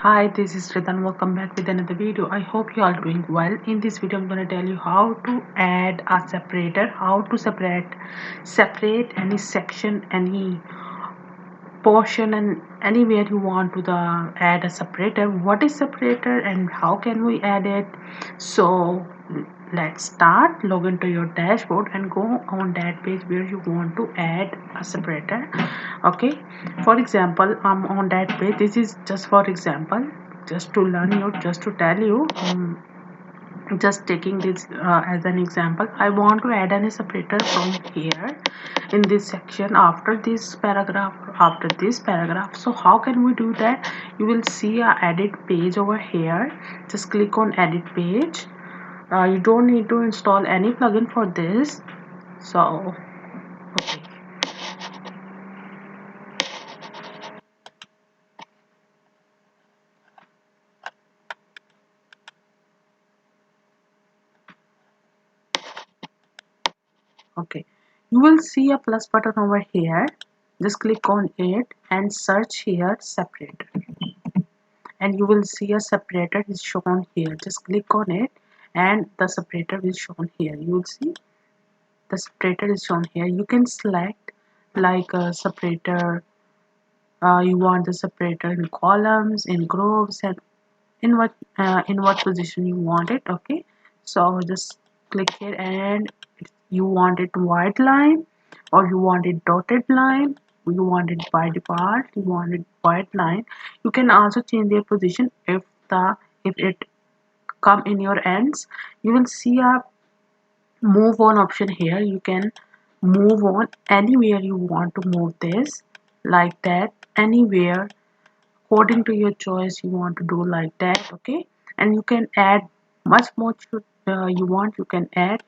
Hi, this is Ritan. Welcome back with another video. I hope you are doing well. In this video, I'm going to tell you how to add a separator, how to separate any section, any portion, and anywhere you want to add a separator. What is separator and how can we add it? So let's start. Log into your dashboard and go on that page where you want to add a separator. Okay, for example, I'm on that page. This is just for example, just to learn you, just to tell you, just taking this as an example. I want to add any separator from here in this section after this paragraph. So how can we do that? You will see a edit page over here. Just click on edit page. You don't need to install any plugin for this. So okay, okay, you will see a plus button over here. Just click on it and search here separator, and you will see a separator is shown here. Just click on it and the separator is shown here. You will see the separator is shown here. You can select like a separator. You want the separator in columns, in groups, and in what position you want it. Okay, so just click here, and you want it white line, or you want it dotted line, you want it by default, you want it white line. You can also change their position if it come in your ends. You will see a move on option here. You can move on anywhere you want to move this, like that, anywhere according to your choice you want to do like that. Okay, and you can add much more you want. You can add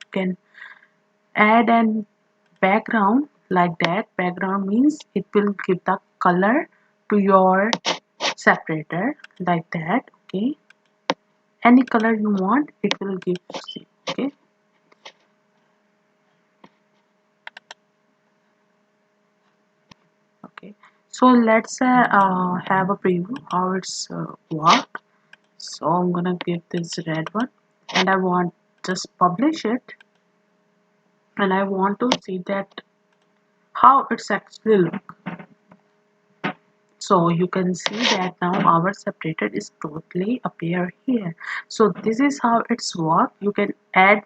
an background like that. Background means it will give the color to your separator like that. Okay, any color you want it will give. Okay, okay, so let's have a preview how it's work. So I'm gonna give this red one, and I want just publish it, and I want to see that how it's actually look. So you can see that now our separator is totally appear here. So this is how it's work. You can add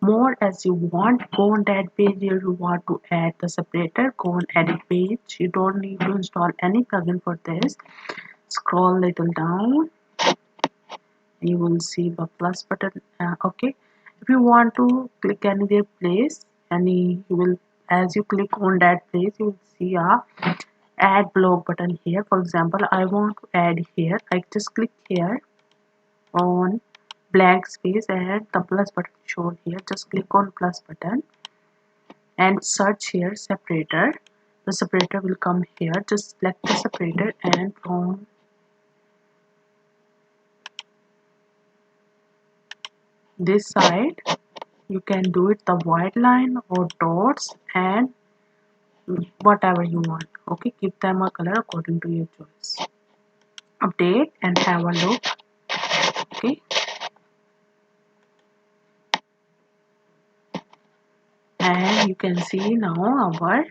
more as you want. Go on that page where you want to add the separator, go on edit page. You don't need to install any plugin for this. Scroll little down, you will see the plus button. Okay, if you want to click anywhere place, any you will, as you click on that place, you will see a add block button here. For example, I want to add here. I just click here on blank space and the plus button shown here. Just click on plus button and search here separator. The separator will come here. Just select the separator, and from this side you can do it the white line or dots and whatever you want. Okay, give them a color according to your choice. Update and have a look. Okay, and you can see now our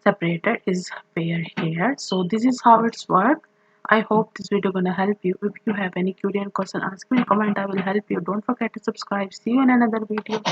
separator is appear here. So this is how it's work. I hope this video gonna help you. If you have any query and question, ask me in comment. I will help you. Don't forget to subscribe. See you in another video.